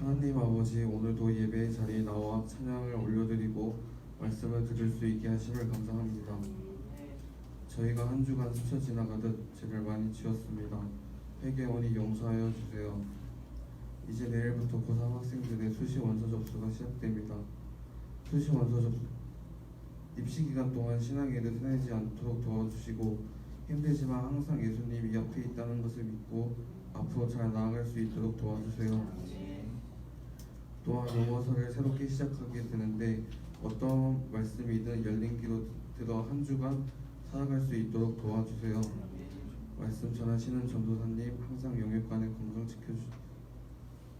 하나님 아버지, 오늘도 예배의 자리에 나와 찬양을 올려드리고 말씀을 들을 수 있게 하심을 감사합니다. 저희가 한 주간 스쳐 지나가듯 죄를 많이 지었습니다. 회개원이 용서하여 주세요. 이제 내일부터 고3 학생들의 수시 원서 접수가 시작됩니다. 수시 원서 접수 입시 기간 동안 신앙에도 흔들리지 않도록 도와주시고, 힘들지만 항상 예수님이 옆에 있다는 것을 믿고 앞으로 잘 나아갈 수 있도록 도와주세요. 또한 용어서를 새롭게 시작하게 되는데 어떤 말씀이든 열린 귀로 들어 한 주간 살아갈 수 있도록 도와주세요. 말씀 전하시는 전도사님 항상 영육간에 건강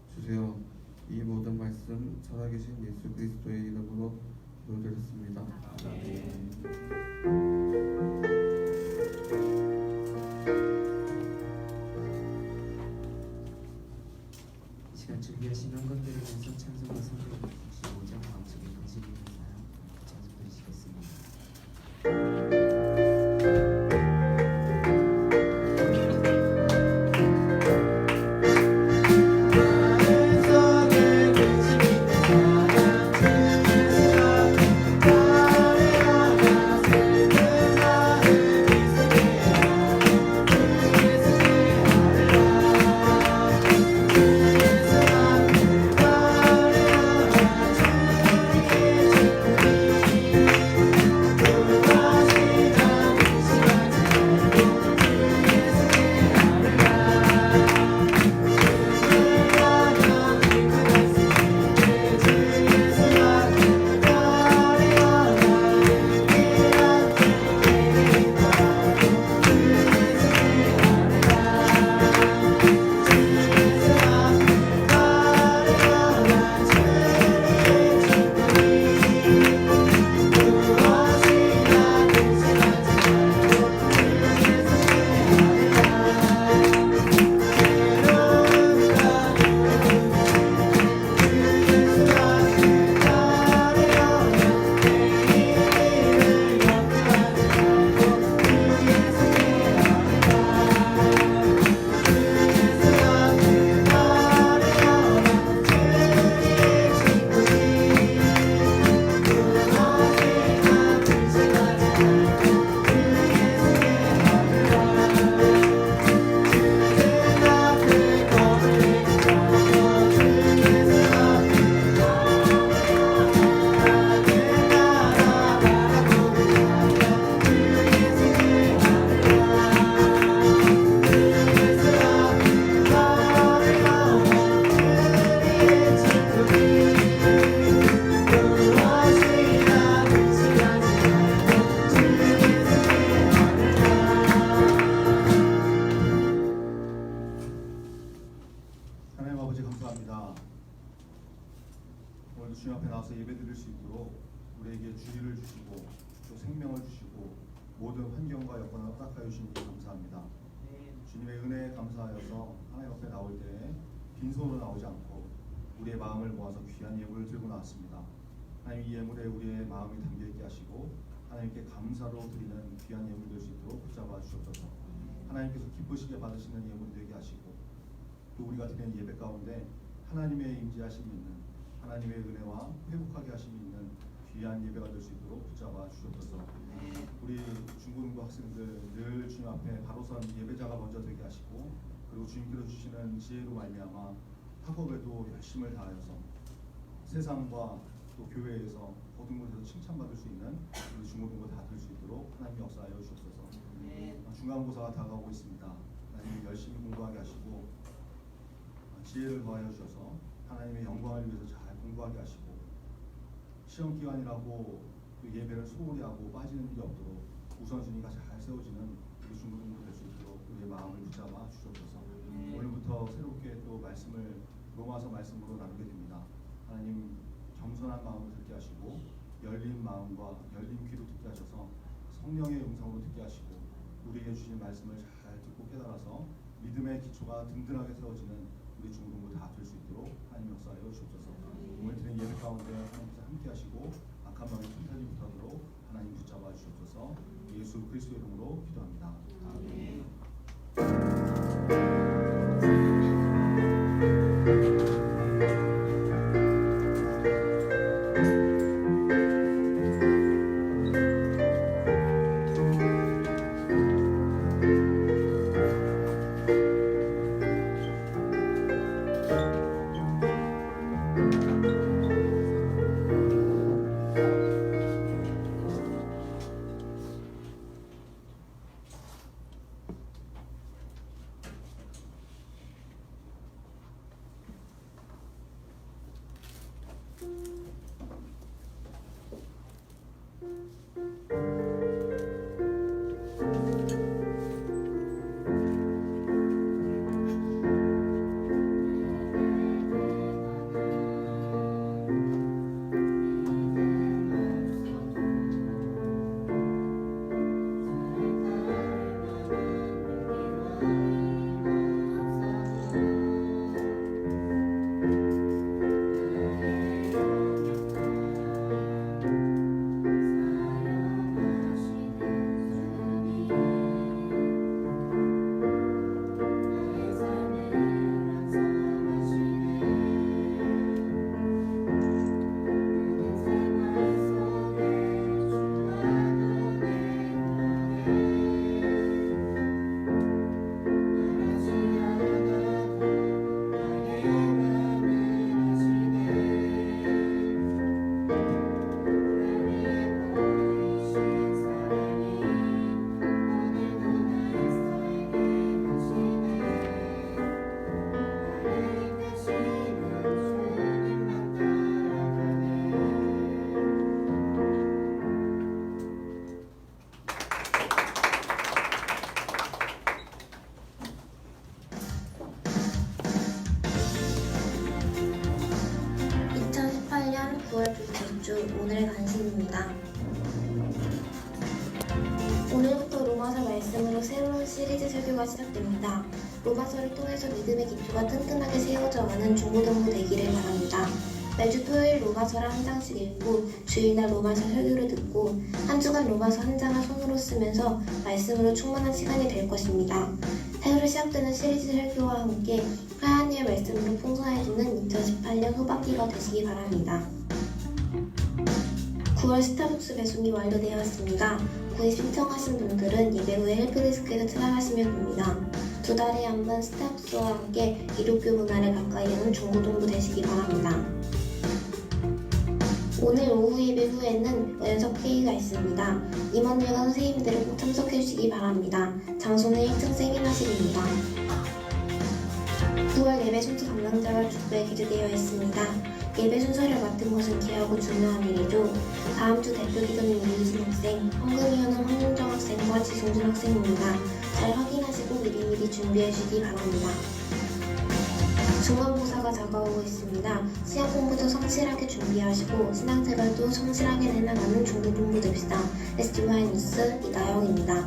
지켜주세요. 이 모든 말씀 살아계신 예수 그리스도의 이름으로 기도드렸습니다. 이 시간 준비하신 한것들을 위해서 찬송과 선물을 주시 5장 마음속에 가지면서요 찬송 드리시겠습니다. 오늘도 주님 앞에 나와서 예배드릴 수 있도록 우리에게 주의를 주시고 또 생명을 주시고 모든 환경과 여건을 허락하여 주시니 감사합니다. 주님의 은혜에 감사하여서 하나님 앞에 나올 때 빈손으로 나오지 않고 우리의 마음을 모아서 귀한 예물을 들고 나왔습니다. 하나님, 이 예물에 우리의 마음이 담겨있게 하시고 하나님께 감사로 드리는 귀한 예물 될 수 있도록 붙잡아 주옵소서. 하나님께서 기쁘시게 받으시는 예물이 되게 하시고 또 우리가 드리는 예배 가운데 하나님의 임재하심이 있는, 하나님의 은혜와 회복하게 하심이 있는 귀한 예배가 될 수 있도록 붙잡아 주옵소서. 우리 중고등부 학생들 늘 주님 앞에 바로 선 예배자가 먼저 되게 하시고, 그리고 주님께서 주시는 지혜로 말미암아 학업에도 열심을 다하여서 세상과 또 교회에서 모든 곳에서 칭찬받을 수 있는 우리 중고등부 다 될 수 있도록 하나님의 역사 중간고사가 다가오고 있습니다. 하나님 열심히 공부하게 하시고 지혜를 더하여 주셔서 하나님의 영광을 위해서 잘 공부하게 하시고 시험 기간이라고 그 예배를 소홀히 하고 빠지는 일이 없도록 우선순위가 잘 세워지는 우리 중고등부 될 수 있도록 우리의 마음을 붙잡아 주셔서 오늘부터 새롭게 또 말씀을 로마서 말씀으로 나누게 됩니다. 하나님 겸손한 마음을 듣게 하시고 열린 마음과 열린 귀로 듣게 하셔서 성령의 음성으로 듣게 하시고 우리에게 주신 말씀을 잘 듣고 깨달아서 믿음의 기초가 든든하게 세워지는 우리 중고등부 다 될 수 있도록 하나님 역사하여 주옵소서. 오늘 드린 예배 가운데 하나님께서 함께 하시고 악한 마음이 틈타지 못하도록 하나님 붙잡아 주옵소서. 예수 그리스도의 이름으로 기도합니다. 아멘. 오늘의 간식입니다. 오늘부터 로마서 말씀으로 새로운 시리즈 설교가 시작됩니다. 로마서를 통해서 믿음의 기초가 튼튼하게 세워져가는 중고등부 되기를 바랍니다. 매주 토요일 로마서를 한 장씩 읽고 주일날 로마서 설교를 듣고 한 주간 로마서 한 장을 손으로 쓰면서 말씀으로 충만한 시간이 될 것입니다. 새로 시작되는 시리즈 설교와 함께 하나님의 말씀으로 풍성해지는 2018년 후반기가 되시기 바랍니다. 9월 스타벅스 배송이 완료되었습니다. 구입 신청하신 분들은 예배 후에 헬프데스크에서 찾아가시면 됩니다. 2달에 한 번 스타벅스와 함께 기독교 문화를 가까이 하는 중고등부 되시기 바랍니다. 오늘 오후 예배 후에는 연석 회의가 있습니다. 임원들과 선생님들을 꼭 참석해 주시기 바랍니다. 장소는 1층 세미나실입니다. 9월 예배 순서 담당자가 주부에 기재되어 있습니다. 예배 순서를 맡은 것은 귀하고 중요한 일이죠. 다음 주 대표 기도는 이유진 학생, 헌금위원은 황윤정 학생과 지승준 학생입니다. 잘 확인하시고 미리미리 준비해 주시기 바랍니다. 중간고사가 다가오고 있습니다. 시험 공부도 성실하게 준비하시고 신앙생활도 성실하게 해나가는 중고등부 됩시다. SDY 뉴스 이다영입니다.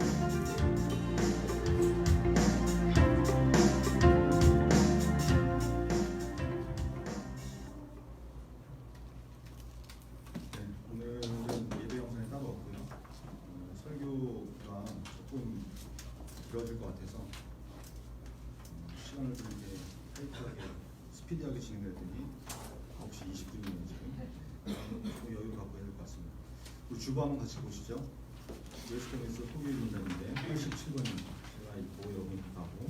길어질 것 같아서 시간을 좀 이렇게 타이트하게 스피디하게 진행했더니 9시 20분이네요 지금. 좀 여유를 갖고 해야 될 것 같습니다. 우리 주부 한번 같이 보시죠. 웨스턴에서 토요일 문장인데 87번입니다. 제가 있고 여기 가고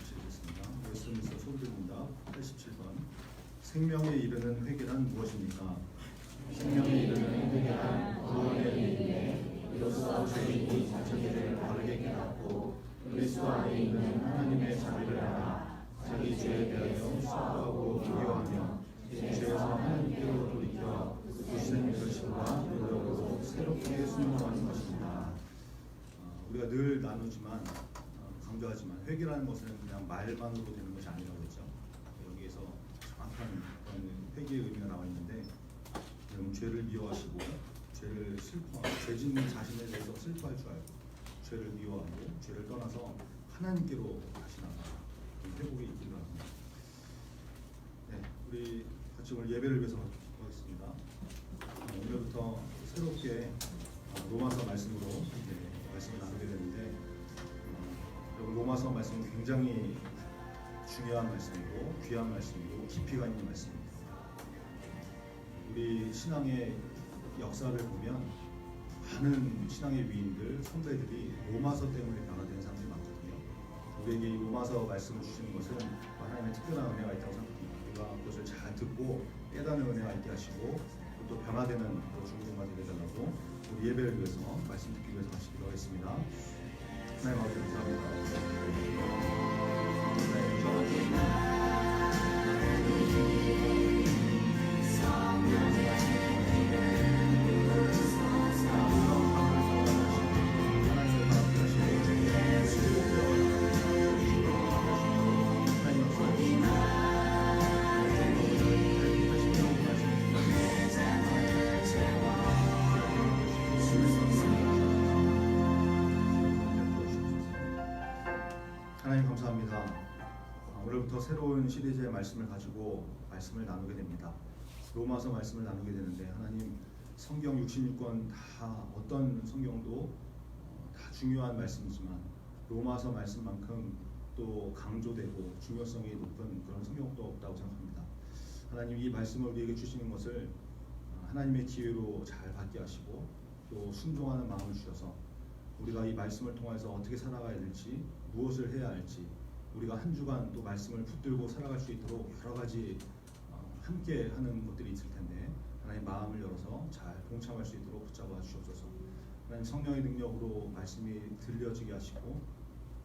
시작했습니다. 웨스턴에서 소개입니다. 87번. 생명에 이르는 회개란 무엇입니까? 생명에 이르는 회개란 구원의 일인데 이로써 죄인이 자기를 바르게 그리스도 안에 있는 하나님의 자비를 알아 자기 죄에 대하여 수고하고 미워하며 죄에서 하나님께로 돌이켜 굳센 결심과 노력으로 새롭게 순종하는 것입니다. 우리가 늘 나누지만 강조하지만 회개라는 것은 그냥 말만으로 되는 것이 아니라고 했죠. 여기에서 정확한 그런 회개의 의미가 나와 있는데 여러분 죄를 미워하시고 죄를 죄 짓는 자신에 대해서 슬퍼할 줄 알고 죄를 미워하고 죄를 떠나서 하나님께로 다시 나가 회복이 있기를 합니다. 네, 우리 같이 오늘 예배를 위해서 하겠습니다. 오늘부터 새롭게 로마서 말씀으로 말씀을 나누게 되는데 여러분 로마서 말씀은 굉장히 중요한 말씀이고 귀한 말씀이고 깊이가 있는 말씀입니다. 우리 신앙의 역사를 보면 많은 신앙의 위인들, 선배들이 로마서 때문에 변화된 사람들이 많거든요. 우리에게 이 로마서 말씀을 주시는 것은 하나님의 특별한 은혜가 있다고 생각합니다. 우리가 그것을 잘 듣고 깨닫는 은혜가 있게 하시고 또 변화되는 중보가 되게 해달라고 우리 예배를 위해서 말씀 듣기 위해서 같이 기도하겠습니다. 하나님 아버지 하나님 감사합니다. 오늘부터 새로운 시리즈의 말씀을 가지고 말씀을 나누게 됩니다. 로마서 말씀을 나누게 되는데 하나님 성경 66권 다 어떤 성경도 다 중요한 말씀이지만 로마서 말씀만큼 또 강조되고 중요성이 높은 그런 성경도 없다고 생각합니다. 하나님 이 말씀을 우리에게 주시는 것을 하나님의 기회로 잘 받게 하시고 또 순종하는 마음을 주셔서 우리가 이 말씀을 통해서 어떻게 살아가야 될지 무엇을 해야 할지 우리가 한 주간 또 말씀을 붙들고 살아갈 수 있도록 여러 가지 함께 하는 것들이 있을 텐데 하나님 마음을 열어서 잘 동참할 수 있도록 붙잡아 주옵소서. 하나님 성령의 능력으로 말씀이 들려지게 하시고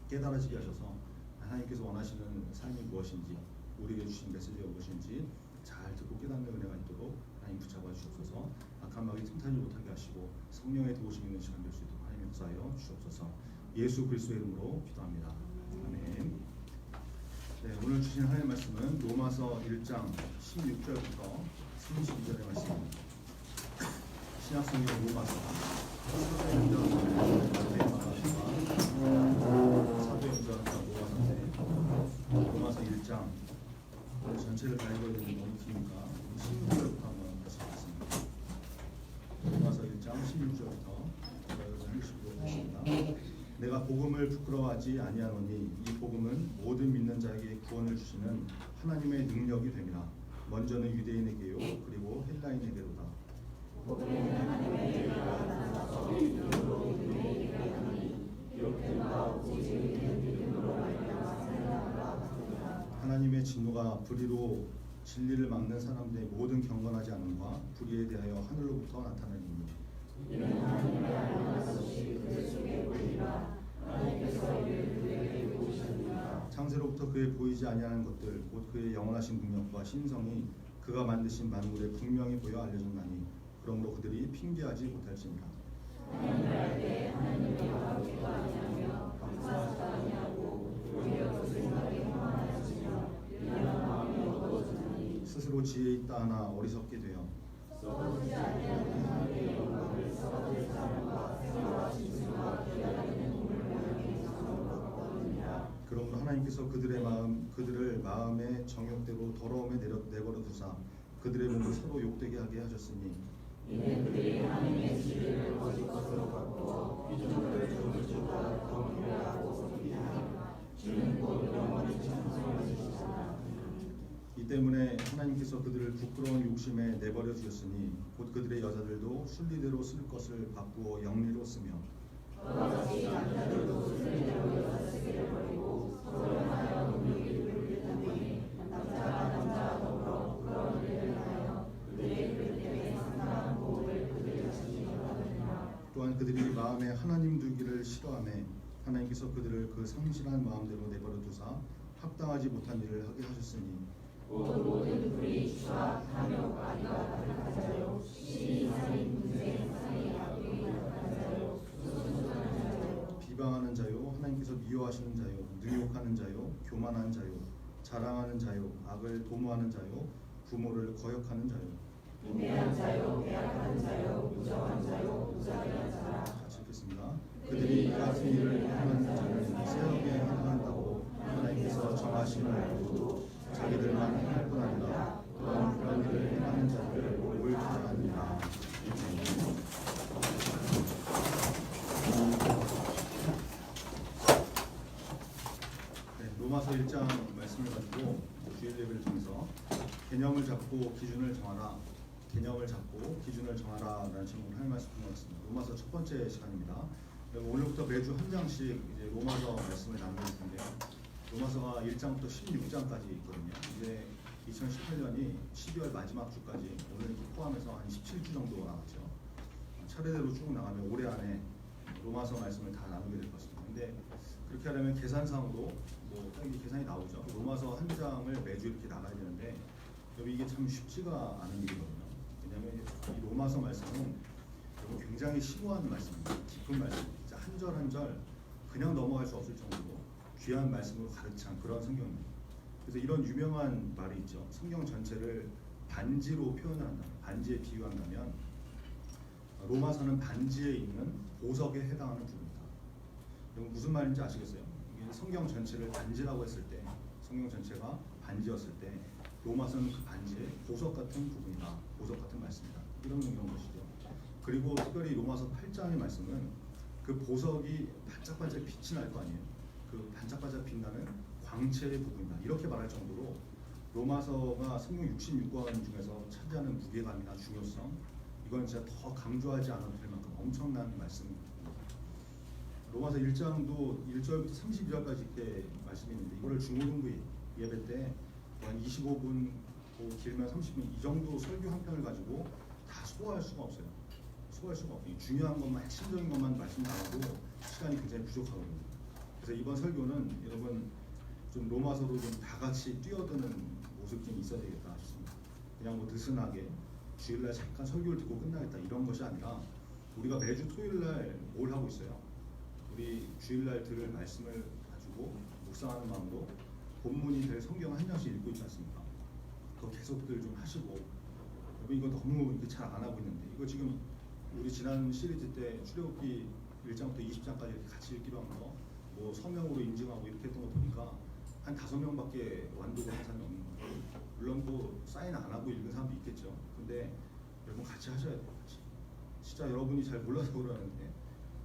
깨달아지게 하셔서 하나님께서 원하시는 삶이 무엇인지 우리에게 주신 메시지가 무엇인지 잘 듣고 깨닫는 은혜가 있도록 하나님 붙잡아 주옵소서. 악한 마귀 틈타지 못하게 하시고 성령의 도우심 있는 시간 될 수 있도록 하나님 역사하여 주옵소서. 예수 그리스도의 이름으로 기도합니다. 아멘. 네, 오늘 주신 하나님의 말씀은 로마서 1장 16절부터 32절의 말씀입니다. 신약성경 로마서 사도행전과 로마서 1장 전체를 다 읽어야 되는 너무 기니까 16절부터 한번 다시 읽겠습니다. 로마서 1장 16절부터 여러분 읽으시도록 하겠습니다. 내가 복음을 부끄러워하지 아니하노니 이 복음은 모든 믿는 자에게 구원을 주시는 하나님의 능력이 됨이라. 먼저는 유대인에게요 그리고 헬라인에게로다. 하나님의 진노가 불의로 진리를 막는 사람들의 모든 경건하지 않음과 불의에 대하여 하늘로부터 나타나니 창세로부터 그의 보이지 아니하는 것들 곧 그의 영원하신 능력과 신성이 그가 만드신 만물에 분명히 보여 알려졌나니 그러므로 그들이 핑계하지 못할지니라. 스스로 지혜 있다 하나 어리석게 되어 그러므로 하나님께서 그들을 마음의 정욕대로 더러움에 내버려 두사 그들의 몸을 서로 욕되게 하게 하셨으니 이는 그들이 하나님의 진리를 거짓 것으로 바꾸어 피조물을 종을 주가 경배하고 섬기나 주는 곧 영원히 찬송하시리라. 이 때문에 하나님께서 그들을 부끄러운 욕심에 내버려 두셨으니 곧 그들의 여자들도 순리대로 쓸 것을 바꾸어 영리로 쓰며 그와 같이 남자들도 순리대로 여자 쓰기를 버리고 서로 하여 능력이 불리다니 남자가 남자와 더불어 부끄러운 일을 하여 그들의 그 때문에 상당한 복을 그들이 주시기로 하느니라. 또한 그들이 마음에 하나님 두기를 싫어하며 하나님께서 그들을 그 성실한 마음대로 내버려 두사 합당하지 못한 일을 하게 하셨으니 비방하는 자요 하나님께서 미워하시는 자요 능욕하는 자요 교만한 자요 자랑하는 자요 악을 도모하는 자요 부모를 거역하는 자요 같이 읽겠습니다. 그들이 이 같은 일을 행하는 자는 세하게 행한다고 하나님께서 정하심을 알고도 자기들만 행할 뿐 아니라 또한 그런 일을 행하는 자들을 옳게 하느니라. 네, 로마서 1장 말씀을 가지고 주일 예배를 통해서 개념을 잡고 기준을 정하라. 개념을 잡고 기준을 정하라라는 제목으로 할 말씀 드리겠습니다. 로마서 첫 번째 시간입니다. 오늘부터 매주 한 장씩 이제 로마서 말씀을 나누게 될 텐데요. 로마서가 1장부터 16장까지 있거든요. 이제 2018년이 12월 마지막 주까지 오늘 포함해서 한 17주 정도 나왔죠. 차례대로 쭉 나가면 올해 안에 로마서 말씀을 다 나누게 될 것 같습니다. 근데 그렇게 하려면 계산상으로 딱 이게 계산이 나오죠. 로마서 한 장을 매주 이렇게 나가야 되는데 이게 참 쉽지가 않은 일이거든요. 왜냐하면 이 로마서 말씀은 굉장히 심오한 말씀입니다. 깊은 말씀, 진짜 한 절 한 절 그냥 넘어갈 수 없을 정도로 귀한 말씀으로 가득 찬 그런 성경입니다. 그래서 이런 유명한 말이 있죠. 성경 전체를 반지로 표현을 한다면, 반지에 비유한다면 로마서는 반지에 있는 보석에 해당하는 부분이다. 여러분 무슨 말인지 아시겠어요? 이게 성경 전체를 반지라고 했을 때, 성경 전체가 반지였을 때 로마서는 그 반지의 보석 같은 부분이다. 보석 같은 말씀이다. 이런 것이죠. 그리고 특별히 로마서 8장의 말씀은 그 보석이 반짝반짝 빛이 날 거 아니에요. 그 반짝반짝 빛나는 광채의 부분이다. 이렇게 말할 정도로 로마서가 성경 66권 중에서 차지하는 무게감이나 중요성, 이건 진짜 더 강조하지 않아도 될 만큼 엄청난 말씀입니다. 로마서 1장도 1절부터 32절까지 이렇게 말씀이 있는데 이거를 중고등부 예배 때 한 25분, 길면 30분 이 정도 설교 한 편을 가지고 다 소화할 수가 없어요. 소화할 수가 없어요. 중요한 것만, 핵심적인 것만 말씀 나가도 시간이 굉장히 부족하거든요. 그래서 이번 설교는 여러분 좀 로마서로 좀 다 같이 뛰어드는 모습 좀 있어야 되겠다 싶습니다. 그냥 뭐 느슨하게 주일날 잠깐 설교를 듣고 끝나겠다 이런 것이 아니라 우리가 매주 토요일날 뭘 하고 있어요? 우리 주일날 들을 말씀을 가지고 묵상하는 마음으로 본문이 될 성경 한 장씩 읽고 있지 않습니까? 그거 계속들 좀 하시고 여러분 이거 너무 이렇게 잘 안 하고 있는데 이거 지금 우리 지난 시리즈 때 출애굽기 1장부터 20장까지 이렇게 같이 읽기로 하면서 뭐 서명으로 인증하고 이렇게 했던 거 보니까 한 5명밖에 완독을 한 사람이 없는 거예요. 물론 뭐 사인 안 하고 읽은 사람도 있겠죠. 근데 여러분 같이 하셔야 돼요. 같이. 진짜 여러분이 잘 몰라서 그러는데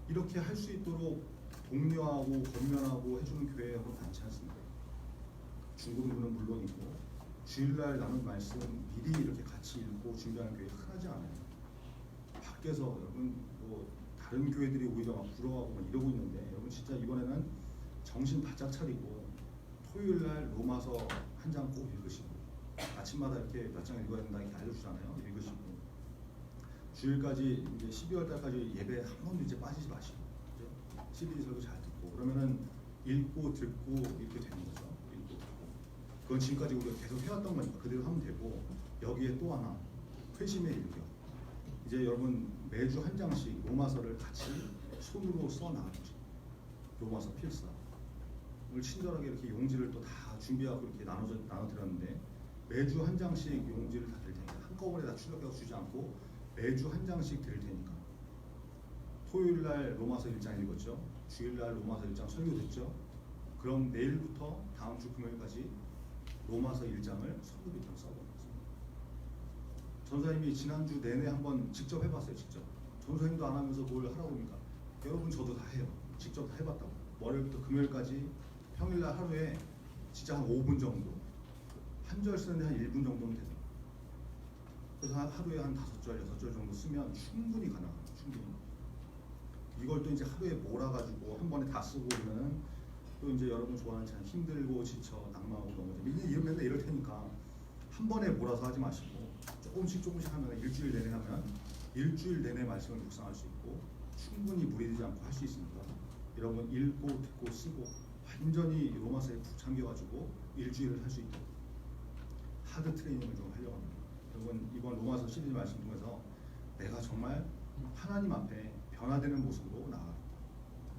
이렇게 할 수 있도록 독려하고 권면하고 해주는 교회가 많지 않습니다. 중고등부는 물론이고 주일날 나눈 말씀 미리 이렇게 같이 읽고 준비하는 교회 흔하지 않아요. 밖에서 여러분 뭐 다른 교회들이 오히려 막 부러워하고 막 이러고 있는데 여러분 진짜 이번에는 정신 바짝 차리고 토요일날 로마서 한 장 꼭 읽으시고 아침마다 이렇게 몇 장 읽어야 된다 이렇게 알려주잖아요. 읽으시고 주일까지 이제 12월 달까지 예배 한 번도 이제 빠지지 마시고 CD 설교 잘 듣고 그러면은 읽고 듣고 이렇게 되는 거죠. 읽고 듣고 그건 지금까지 우리가 계속 해왔던 거니까 그대로 하면 되고 여기에 또 하나 회심의 일격. 이제 여러분 매주 한 장씩 로마서를 같이 손으로 써 나가죠. 로마서 필사. 오늘 친절하게 이렇게 용지를 또 다 준비하고 이렇게 나눠드렸는데 매주 한 장씩 용지를 다 드릴 테니까 한꺼번에 다 출력해서 주지 않고 매주 한 장씩 드릴 테니까 토요일날 로마서 1장 읽었죠. 주일날 로마서 1장 설교 듣죠. 그럼 내일부터 다음 주 금요일까지 로마서 1장을 설교로 일단 써보겠습니다. 전사님이 지난주 내내 한번 직접 해봤어요. 직접. 전사님도 안 하면서 뭘 하라고 합니까? 여러분 저도 다 해요. 직접 다 해봤다고. 월요일부터 금요일까지 평일날 하루에 진짜 한 5분 정도 한 절 쓰는데 한 1분 정도는 되더라고요. 그래서 하루에 한 5절, 6절 정도 쓰면 충분히 가능합니다. 충분히. 이걸 또 이제 하루에 몰아가지고 한 번에 다 쓰고 그러면은 또 이제 여러분 좋아하는 참 힘들고 지쳐 낙망하고 넘어져 맨날 이럴 테니까 한 번에 몰아서 하지 마시고 조금씩 하면 일주일 내내 하면 일주일 내내 말씀을 묵상할 수 있고 충분히 무리되지 않고 할 수 있으니까 여러분 읽고 듣고 쓰고 완전히 로마서에 푹 잠겨가지고 일주일을 할 수 있도록 하드 트레이닝을 좀 하려고 합니다. 여러분 이번 로마서 시리즈 말씀 통해서 내가 정말 하나님 앞에 변화되는 모습으로 나아가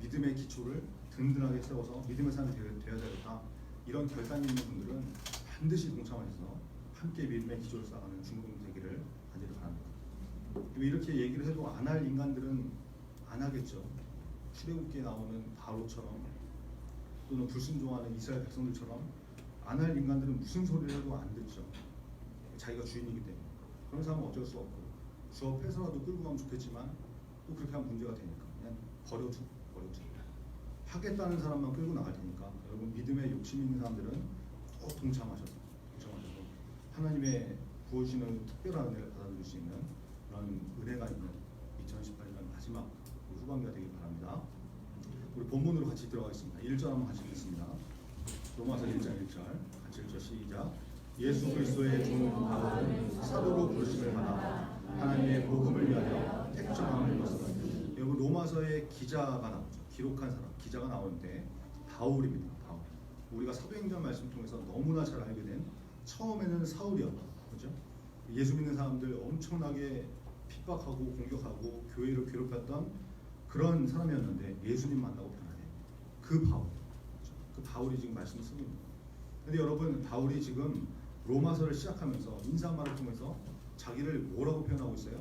믿음의 기초를 든든하게 세워서 믿음의 사람이 되어야 되겠다. 이런 결단이 있는 분들은 반드시 동참하셔서 함께 믿음의 기초를 쌓아가는 중공 되기를 간절히 바랍니다. 이렇게 얘기를 해도 안 할 인간들은 안 하겠죠. 출애굽기에 나오는 바로처럼 또는 불순종하는 이스라엘 백성들처럼 안 할 인간들은 무슨 소리를 해도 안 듣죠. 자기가 주인이기 때문에. 그런 사람은 어쩔 수 없고 주업해서라도 끌고 가면 좋겠지만 또 그렇게 하면 문제가 되니까 그냥 버려두고 하겠다는 사람만 끌고 나갈 테니까 여러분 믿음에 욕심 있는 사람들은 꼭 동참하셔서 하나님의 부어주시는 특별한 은혜를 받아들일 수 있는 그런 은혜가 있는 2018년 마지막 후반기가 되길 바랍니다. 우리 본문으로 같이 들어가겠습니다. 1절 한번 같이 읽겠습니다. 로마서 1장 1절 같이 읽죠. 시작. 예수 그리스도의 종 바울은 사도로 부르심을 받아 하나님의 복음을 위하여 택정함을 입었으니. 여러분 로마서의 기자가 나오죠. 기록한 사람 기자가 나오는데 바울입니다. 바울. 우리가 사도행전 말씀 통해서 너무나 잘 알게 된 처음에는 사울이었다. 그렇죠? 예수 믿는 사람들 엄청나게 핍박하고 공격하고 교회를 괴롭혔던 그런 사람이었는데 예수님 만나고 변화된 그 바울. 그렇죠? 그 바울이 지금 말씀을 쓰고 있는 거예요. 근데 여러분 바울이 지금 로마서를 시작하면서 인사말을 통해서 자기를 뭐라고 표현하고 있어요?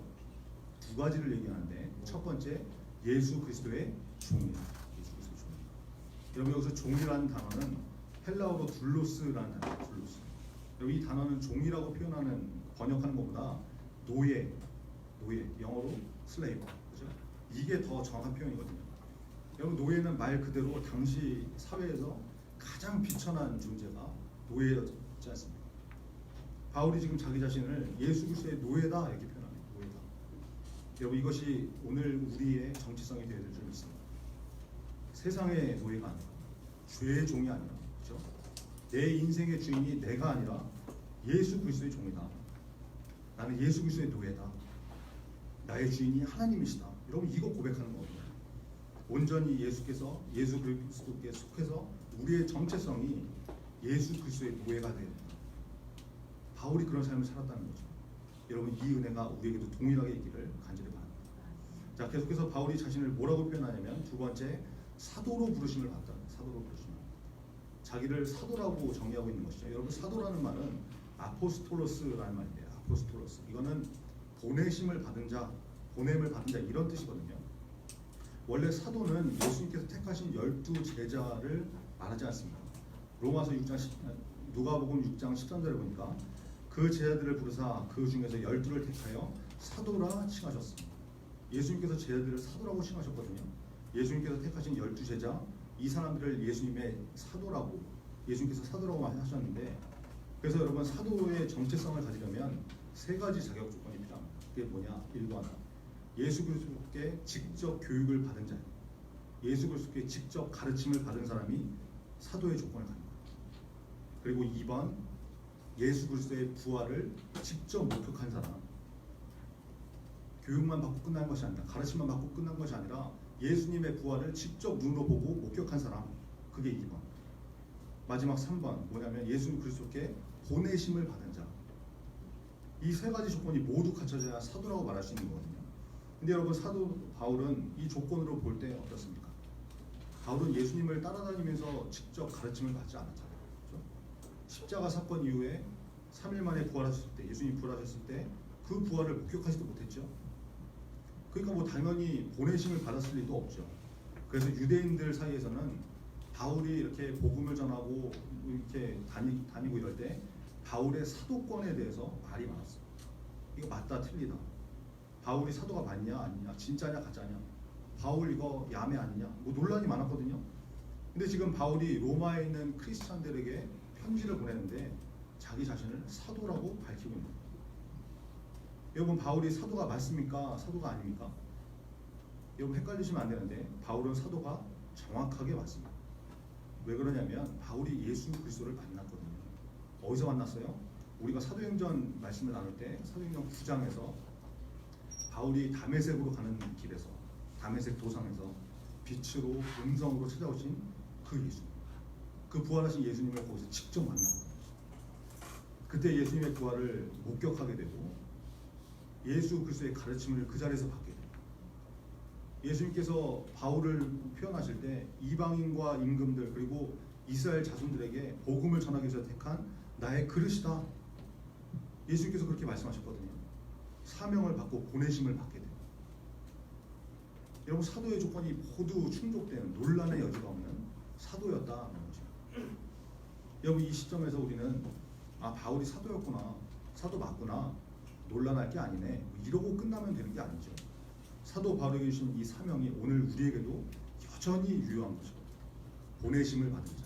두 가지를 얘기하는데 첫 번째 예수 그리스도의 종이다. 예수 그리스도의 종. 여러분 여기서 종이라는 단어는 헬라어로 둘로스라는 단어예요. 둘로스. 여러분 이 단어는 종이라고 표현하는 번역하는 것보다 노예, 영어로 슬레이버, 그죠? 이게 더 정확한 표현이거든요. 여러분 노예는 말 그대로 당시 사회에서 가장 비천한 존재가 노예였지 않습니까? 바울이 지금 자기 자신을 예수 그리스도의 노예다 이렇게 표현합니다. 노예다. 여러분 이것이 오늘 우리의 정체성이 되어야 될 줄 믿습니다. 세상의 노예가 아니라 죄의 종이 아니라 그렇죠? 내 인생의 주인이 내가 아니라 예수 그리스도의 종이다. 나는 예수 그리스도의 노예다. 나의 주인이 하나님이시다. 여러분 이거 고백하는 거거든요. 온전히 예수 그리스도께 속해서 우리의 정체성이 예수 그리스도의 노예가 되어야 된다. 바울이 그런 삶을 살았다는 거죠. 여러분 이 은혜가 우리에게도 동일하게 있기를 간절히 바랍니다. 자 계속해서 바울이 자신을 뭐라고 표현하냐면 두 번째 사도로 부르심을 받다. 사도로 부르심을. 자기를 사도라고 정의하고 있는 것이죠. 여러분 사도라는 말은 아포스톨로스라는 말인데요. 아포스톨로스. 이거는 보내심을 받은 자, 보냄을 받은 자 이런 뜻이거든요. 원래 사도는 예수님께서 택하신 12제자를 말하지 않습니다. 로마서 6장 누가복음 6장 13절에 보니까 그 제자들을 부르사 그 중에서 12를 택하여 사도라 칭하셨습니다. 예수님께서 제자들을 사도라고 칭하셨거든요. 예수님께서 택하신 12제자 이 사람들을 예수님의 사도라고 예수님께서 사도라고 하셨는데 그래서 여러분 사도의 정체성을 가지려면 세 가지 자격 조건이 필요합니다. 그게 뭐냐? 1번 예수 그리스도께 직접 교육을 받은 자, 예수 그리스도께 직접 가르침을 받은 사람이 사도의 조건을 갖는 거예요. 그리고 2번 예수 그리스도의 부활을 직접 목격한 사람. 교육만 받고 끝난 것이 아니라 가르침만 받고 끝난 것이 아니라 예수님의 부활을 직접 눈으로 보고 목격한 사람. 그게 2번. 마지막 3번 뭐냐면 예수 그리스도께 보내심을 받은 자. 이 세 가지 조건이 모두 갖춰져야 사도라고 말할 수 있는 거거든요. 근데 여러분 사도 바울은 이 조건으로 볼 때 어떻습니까? 바울은 예수님을 따라다니면서 직접 가르침을 받지 않았잖아요. 그렇죠? 십자가 사건 이후에 3일 만에 부활하셨을 때 예수님이 부활하셨을 때 그 부활을 목격하지도 못했죠. 그러니까 뭐 당연히 보내심을 받았을 리도 없죠. 그래서 유대인들 사이에서는 바울이 이렇게 복음을 전하고 이렇게 다니고 이럴 때 바울의 사도권에 대해서 말이 많았어요. 이거 맞다 틀리다. 바울이 사도가 맞냐 아니냐, 진짜냐 가짜냐, 바울 이거 야매 아니냐, 뭐 논란이 많았거든요. 근데 지금 바울이 로마에 있는 크리스찬들에게 편지를 보내는데 자기 자신을 사도라고 밝히고 있는 거예요. 여러분 바울이 사도가 맞습니까? 사도가 아닙니까? 여러분 헷갈리시면 안 되는데 바울은 사도가 정확하게 맞습니다. 왜 그러냐면 바울이 예수 그리스도를 만났거든요. 어디서 만났어요? 우리가 사도행전 말씀을 나눌 때 사도행전 9장에서 바울이 다메섹으로 가는 길에서 다메섹 도상에서 빛으로 음성으로 찾아오신 그 예수, 그 부활하신 예수님을 거기서 직접 만나고 그때 예수님의 부활을 목격하게 되고 예수 그리스도의 가르침을 그 자리에서 받게 돼요. 예수님께서 바울을 표현하실 때 이방인과 임금들 그리고 이스라엘 자손들에게 복음을 전하기 위해서 택한 나의 그릇이다. 예수님께서 그렇게 말씀하셨거든요. 사명을 받고 보내심을 받게 돼요. 여러분 사도의 조건이 모두 충족되는 논란의 여지가 없는 사도였다는 거죠. 여러분 이 시점에서 우리는 바울이 사도였구나, 사도 맞구나, 논란할 게 아니네 이러고 끝나면 되는 게 아니죠. 사도 바울에게 주신 이 사명이 오늘 우리에게도 여전히 유효한 거죠. 보내심을 받은 자,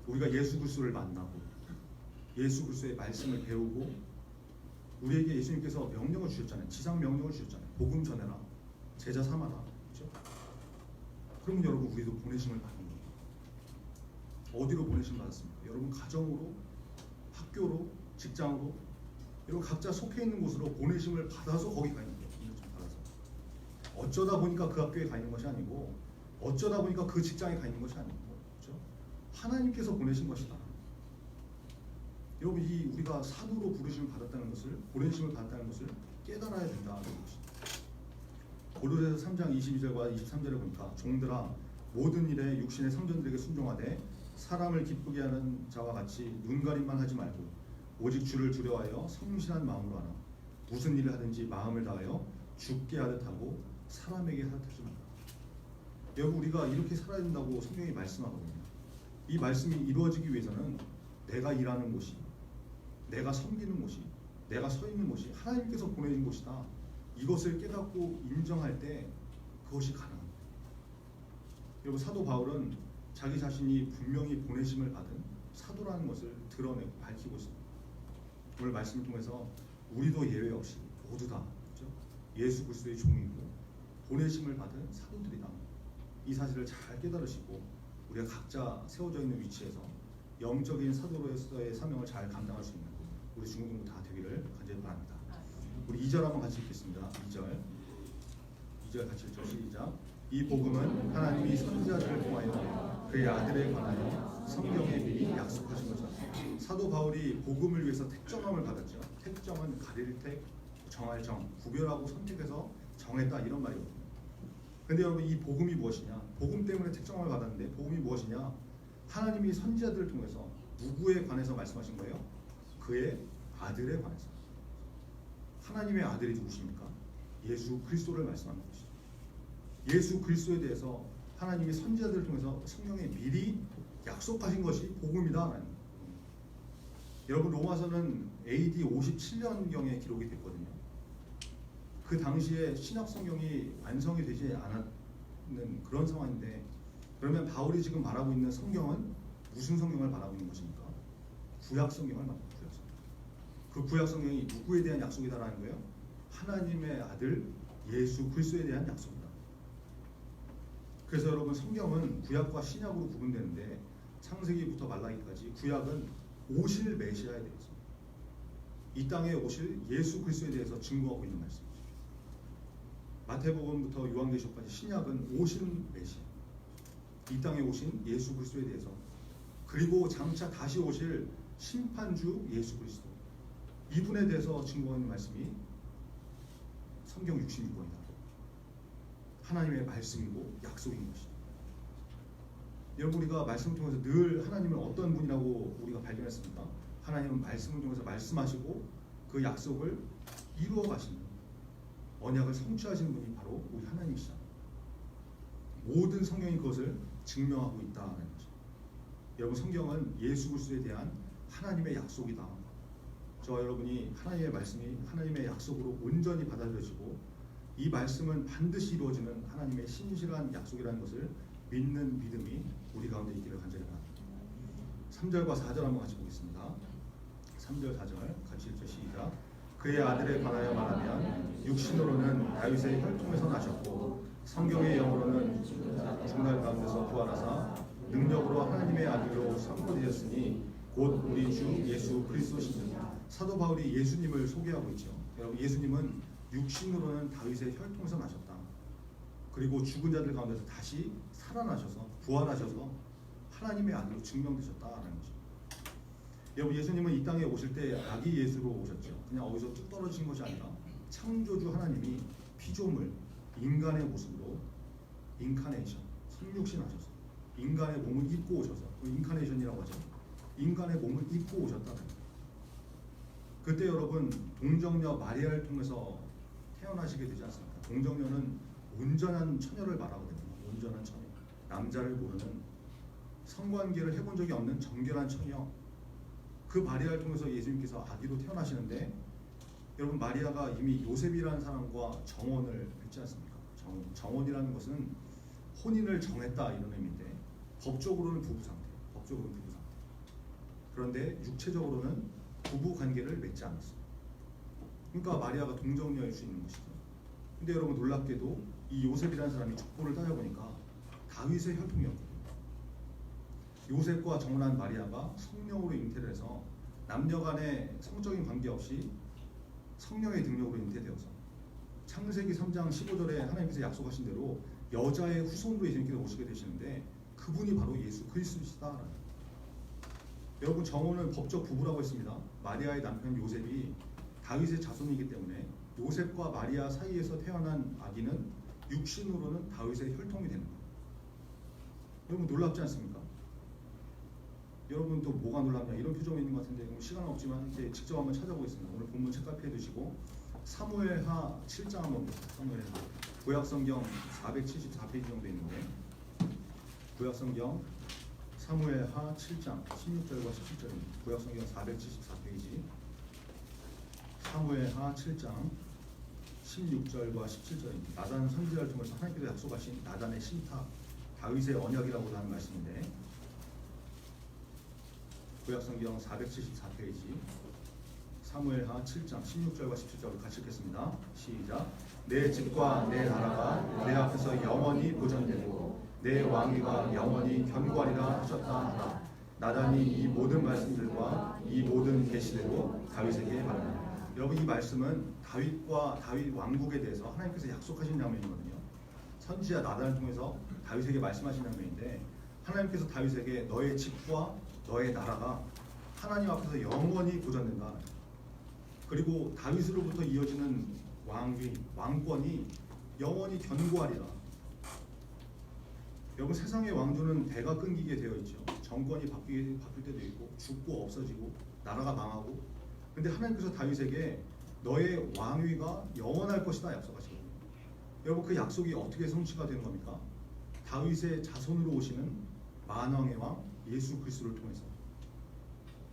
우리가 예수 그리스도를 만나고 예수 그리스도의 말씀을 배우고 우리에게 예수님께서 명령을 주셨잖아요. 지상 명령을 주셨잖아요. 복음 전해라, 제자 삼아라. 그렇죠? 그러면 여러분 우리도 보내심을 받는 거예요. 어디로 보내심 받았습니까? 여러분 가정으로, 학교로, 직장으로, 여러분 각자 속해 있는 곳으로 보내심을 받아서 거기 가 있는 거예요. 받아서. 어쩌다 보니까 그 학교에 가 있는 것이 아니고 어쩌다 보니까 그 직장에 가 있는 것이 아니고 그렇죠? 하나님께서 보내신 것이다. 여러분 이 우리가 사도로 부르심을 받았다는 것을, 보내심을 받았다는 것을 깨달아야 된다는 것입니다. 고린도서 3장 22절과 23절에 보니까 종들아 모든 일에 육신의 성전들에게 순종하되 사람을 기쁘게 하는 자와 같이 눈가림만 하지 말고 오직 주를 두려워하여 성실한 마음으로 하라. 무슨 일을 하든지 마음을 다하여 주께 하듯 하고 사람에게 하듯 하지 말라. 여러분 우리가 이렇게 살아야 된다고 성경이 말씀하거든요. 이 말씀이 이루어지기 위해서는 내가 일하는 곳이, 내가 섬기는 곳이, 내가 서 있는 곳이 하나님께서 보내신 곳이다. 이것을 깨닫고 인정할 때 그것이 가능합니다. 여러분 사도 바울은 자기 자신이 분명히 보내심을 받은 사도라는 것을 드러내고 밝히고 있습니다. 오늘 말씀을 통해서 우리도 예외 없이 모두 다 그렇죠? 예수 그리스도의 종이고 보내심을 받은 사도들이다. 이 사실을 잘 깨달으시고 우리가 각자 세워져 있는 위치에서 영적인 사도로서의 사명을 잘 감당할 수 있는 우리 중고등부 다 되기를 간절히 바랍니다. 우리 2절 한번 같이 읽겠습니다. 2절 같이 읽죠. 시작. 이 복음은 하나님이 선지자들을 통하여 그의 아들에 관하여 성경에 미리 약속하신 것이다. 사도 바울이 복음을 위해서 택정함을 받았죠. 택정은 가릴 택, 정할 정, 구별하고 선택해서 정했다 이런 말이거든요. 근데 여러분 이 복음이 무엇이냐? 복음 때문에 택정함을 받았는데 복음이 무엇이냐? 하나님이 선지자들을 통해서 누구에 관해서 말씀하신 거예요? 그의 아들에 관해서. 하나님의 아들이 누구십니까? 예수 그리스도를 말씀하는 것이죠. 예수 그리스도에 대해서 하나님이 선지자들을 통해서 성경에 미리 약속하신 것이 복음이다. 여러분 로마서는 AD 57년경에 기록이 됐거든요. 그 당시에 신약 성경이 완성이 되지 않았는 그런 상황인데 그러면 바울이 지금 말하고 있는 성경은 무슨 성경을 말하고 있는 것입니까? 구약 성경을 말하고 있는 거예요. 그 구약 성경이 누구에 대한 약속이다라는 거예요? 하나님의 아들 예수 그리스도에 대한 약속이다. 그래서 여러분 성경은 구약과 신약으로 구분되는데 창세기부터 말라기까지 구약은 오실 메시아에 대해서 이 땅에 오실 예수 그리스도에 대해서 증거하고 있는 말씀이죠. 마태복음부터 요한계시록까지 신약은 오신 메시아, 이 땅에 오신 예수 그리스도에 대해서 그리고 장차 다시 오실 심판주 예수 그리스도 이분에 대해서 증거하는 말씀이 성경 66권이다. 하나님의 말씀이고 약속인 것이다. 여러분 우리가 말씀을 통해서 늘 하나님을 어떤 분이라고 우리가 발견했습니까? 하나님은 말씀을 통해서 말씀하시고 그 약속을 이루어 가시는 언약을 성취하시는 분이 바로 우리 하나님이시다. 모든 성경이 그것을 증명하고 있다는 거죠. 여러분 성경은 예수 그리스도에 대한 하나님의 약속이다. 저와 여러분이 하나님의 말씀이 하나님의 약속으로 온전히 받아들여지고 이 말씀은 반드시 이루어지는 하나님의 신실한 약속이라는 것을 믿는 믿음이 우리 가운데 있기를 간절히 바랍니다. 3절과 4절 한번 같이 보겠습니다. 3절 4절 같이 읽죠. 시작. 그의 아들에 관하여 말하면 육신으로는 다윗의 혈통에서 나셨고 성경의 영으로는 중날 가운데서 부활하사 능력으로 하나님의 아들로 선포되었으니 곧 우리 주 예수 그리스도시니라. 사도 바울이 예수님을 소개하고 있죠. 여러분 예수님은 육신으로는 다윗의 혈통에서 나셨다. 그리고 죽은 자들 가운데서 다시 살아나셔서 부활하셔서 하나님의 아들로 증명되셨다라는 거죠. 여러분, 예수님은 이 땅에 오실 때 아기 예수로 오셨죠. 그냥 어디서 뚝 떨어지신 것이 아니라 창조주 하나님이 피조물 인간의 모습으로 인카네이션 성육신 하셔서 인간의 몸을 입고 오셔서 인카네이션이라고 하죠. 인간의 몸을 입고 오셨다는 거예요. 그때 여러분 동정녀 마리아를 통해서 태어나시게 되지 않습니까? 동정녀는 온전한 처녀를 말하거든요. 온전한 처녀, 남자를 모르는 성관계를 해본 적이 없는 정결한 처녀. 그 마리아를 통해서 예수님께서 아기로 태어나시는데, 여러분 마리아가 이미 요셉이라는 사람과 정혼을 했지 않습니까? 정혼이라는 것은 혼인을 정했다 이런 의미인데, 법적으로는 부부 상태, 법적으로는 부부 상태. 그런데 육체적으로는 부부 관계를 맺지 않았어요. 그러니까 마리아가 동정녀일 수 있는 것이죠. 근데 여러분 놀랍게도 이 요셉이라는 사람이 족보를 따져보니까 다윗의 혈통이었거든요. 요셉과 정혼한 마리아가 성령으로 잉태를 해서 남녀 간의 성적인 관계 없이 성령의 능력으로 잉태되어서 창세기 3장 15절에 하나님께서 약속하신 대로 여자의 후손으로 예수님께서 오시게 되시는데, 그분이 바로 예수 그리스도시다. 여러분 정혼은 법적 부부라고 했습니다. 마리아의 남편 요셉이 다윗의 자손이기 때문에 요셉과 마리아 사이에서 태어난 아기는 육신으로는 다윗의 혈통이 되는 거예요. 여러분 놀랍지 않습니까? 여러분 또 뭐가 놀랍냐 이런 표정이 있는 것 같은데 시간은 없지만 이제 직접 한번 찾아보겠습니다. 오늘 본문 책갈피해 두시고 사무엘하 7장 한번 보세요. 사무엘하 구약성경 474페이지 정도 있는데, 구약성경 사무엘하 7장 16절과 17절입니다. 구약성경 474페이지 사무엘하 7장 16절과 17절입니다. 나단 선지자를 통해서 하나님께서 약속하신 나단의 신탁, 다윗의 언약이라고 하는 말씀인데, 구약성경 474페이지 사무엘하 7장 16절과 17절을 같이 읽겠습니다. 시작. 내 집과 내 나라가 내 앞에서 영원히 보존되고 내 왕위가 영원히 견고하리라 하셨다 하라. 나단이 이 모든 말씀들과 이 모든 계시대로 다윗에게 말하라. 여러분 이 말씀은 다윗과 다윗 왕국에 대해서 하나님께서 약속하신 장면이거든요. 선지자 나단을 통해서 다윗에게 말씀하신 장면인데, 하나님께서 다윗에게 너의 집과 너의 나라가 하나님 앞에서 영원히 보존된다. 그리고 다윗으로부터 이어지는 왕위, 왕권이 영원히 견고하리라. 여러분 세상의 왕조는 대가 끊기게 되어 있죠. 정권이 바뀔 때도 있고 죽고 없어지고 나라가 망하고. 근데 하나님께서 다윗에게 너의 왕위가 영원할 것이다 약속하시거든요. 여러분 그 약속이 어떻게 성취가 되는 겁니까? 다윗의 자손으로 오시는 만왕의 왕 예수 그리스도를 통해서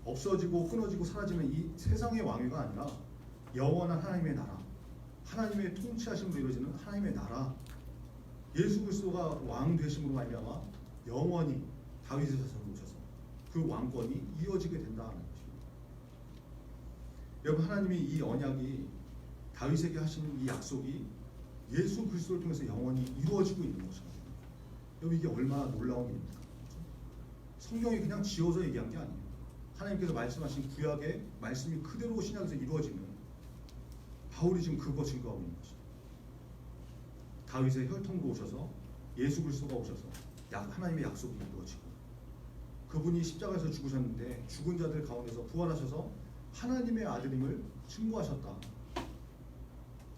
없어지고 끊어지고 사라지는 이 세상의 왕위가 아니라 영원한 하나님의 나라, 하나님의 통치하심으로 이루어지는 하나님의 나라, 예수 그리스도가 왕 되심으로 말미암아 영원히 다윗의 자손으로 오셔서 그 왕권이 이어지게 된다는 것입니다. 여러분 하나님이 이 언약이 다윗에게 하시는 이 약속이 예수 그리스도를 통해서 영원히 이루어지고 있는 것이거든요. 여러분 이게 얼마나 놀라운 일입니까? 성경이 그냥 지어서 얘기한 게 아니에요. 하나님께서 말씀하신 구약의 말씀이 그대로 신약에서 이루어지는, 바울이 지금 그거 증거하고 있는 것이죠. 다윗의 혈통으로 오셔서 예수 그리스도가 오셔서 하나님의 약속이 이루어지고, 그분이 십자가에서 죽으셨는데 죽은 자들 가운데서 부활하셔서 하나님의 아들임을 증거하셨다.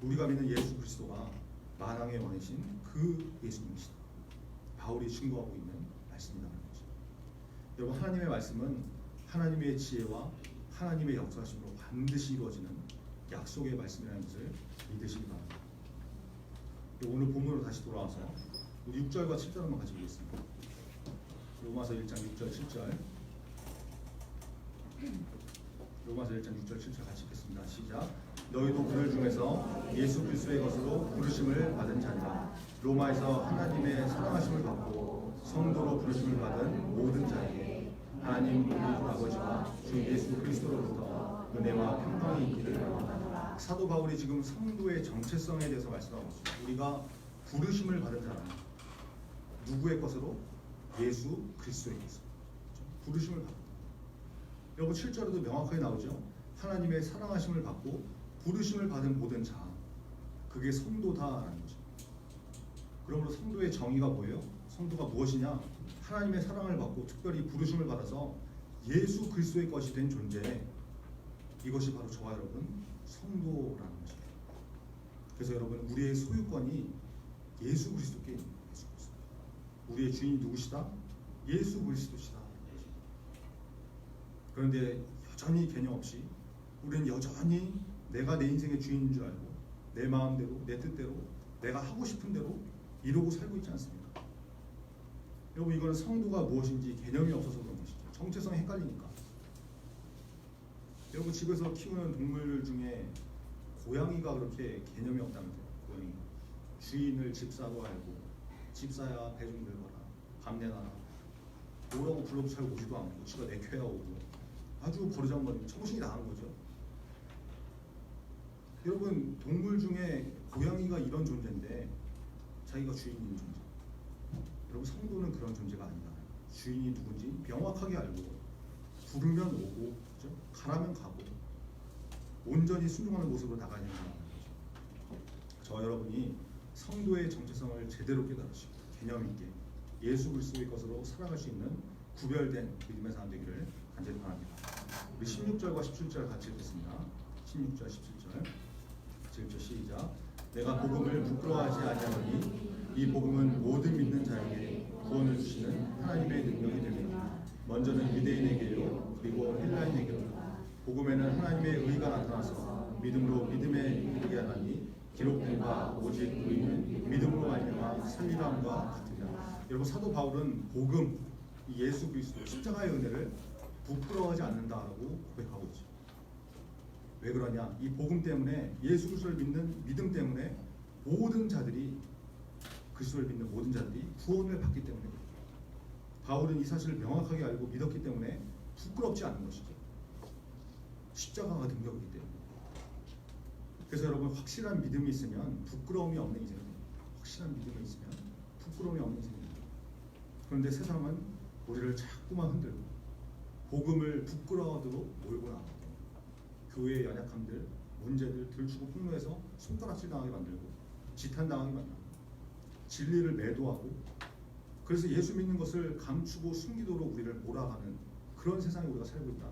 우리가 믿는 예수 그리스도가 만왕의 왕이신 그 예수님이시다. 바울이 증거하고 있는 말씀이라는 거죠. 여러분 하나님의 말씀은 하나님의 지혜와 하나님의 역사심으로 반드시 이루어지는 약속의 말씀이라는 것을 믿으시기 바랍니다. 오늘 본문으로 다시 돌아와서 우리 6절과 7절 한번 같이 보겠습니다. 로마서 1장 6절 7절 로마서 1장 6절 7절 같이 읽겠습니다. 시작. 너희도 그들 중에서 예수 그리스도의 것으로 부르심을 받은 자니라. 로마에서 하나님의 사랑하심을 받고 성도로 부르심을 받은 모든 자에게 하나님 우리 아버지와 주 예수 그리스도로부터 은혜와 평강이 있기를 원하노라. 사도 바울이 지금 성도의 정체성에 대해서 말씀하고 있습니다. 우리가 부르심을 받은 자라는 누구의 것으로? 예수 그리스도의 것으로. 부르심을 받은. 여러분 7절에도 명확하게 나오죠. 하나님의 사랑하심을 받고 부르심을 받은 모든 자, 그게 성도다라는 거죠. 그러므로 성도의 정의가 뭐예요? 성도가 무엇이냐? 하나님의 사랑을 받고 특별히 부르심을 받아서 예수 그리스도의 것이 된 존재. 이것이 바로 저와 여러분 성도라는 것이에요. 그래서 여러분 우리의 소유권이 예수 그리스도께 있는 거예요. 예수 그리스도. 우리의 주인이 누구시다? 예수 그리스도시다. 그런데 여전히 개념 없이 우리는 여전히 내가 내 인생의 주인인 줄 알고 내 마음대로 내 뜻대로 내가 하고 싶은 대로 이러고 살고 있지 않습니까? 여러분 이거는 성도가 무엇인지 개념이 없어서 그런 것이죠. 정체성이 헷갈리니까. 여러분 집에서 키우는 동물 중에 고양이가 그렇게 개념이 없다면서요. 고양이가 주인을 집사로 알고 집사야 배 좀 들거라 밥 내놔라 뭐라고 불러도 잘 오지도 않고 지가 내켜야 오고 아주 버르장머리 정신이 나간 거죠. 여러분 동물 중에 고양이가 이런 존재인데 자기가 주인인 존재. 여러분 성도는 그런 존재가 아니다. 주인이 누군지 명확하게 알고 부르면 오고 그죠? 가라면 가고 온전히 순종하는 모습으로 나가야 된다는 거죠. 저 여러분이 성도의 정체성을 제대로 깨달으시고 개념 있게 예수 그리스도의 것으로 살아갈 수 있는 구별된 믿음의 사람 되기를 간절히 바랍니다. 우리 16절과 17절 같이 읽겠습니다. 16절 17절 17절 시작. 내가 복음을 부끄러워하지 아니하노니 이 복음은 모든 믿는 자에게 구원을 주시는 하나님의 능력이 됩니다. 먼저는 유대인에게요 그리고 헬라인에게로 복음에는 하나님의 의가 나타나서 믿음으로 믿음에 이르게 하나니 기록된 바 오직 의는 믿음으로 말미암아 살리람과 같으니라. 여러분 사도 바울은 복음 예수 그리스도 십자가의 은혜를 부끄러워하지 않는다라고 고백하고 있죠. 왜 그러냐? 이 복음 때문에 예수 그리스도를 믿는 믿음 때문에 모든 자들이 그리스도를 믿는 모든 자들이 구원을 받기 때문에 바울은 이 사실을 명확하게 알고 믿었기 때문에 부끄럽지 않은 것이죠. 십자가가 능력이기 때문에. 그래서 여러분 확실한 믿음이 있으면 부끄러움이 없는 인생이 됩니다. 확실한 믿음이 있으면 부끄러움이 없는 인생이 됩니다. 그런데 세상은 우리를 자꾸만 흔들고 복음을 부끄러워하도록 몰고 나가고 교회의 연약함들, 문제들 들추고 폭로해서 손가락질 당하게 만들고 지탄당하게 만들고 진리를 매도하고 그래서 예수 믿는 것을 감추고 숨기도록 우리를 몰아가는 그런 세상에 우리가 살고 있다.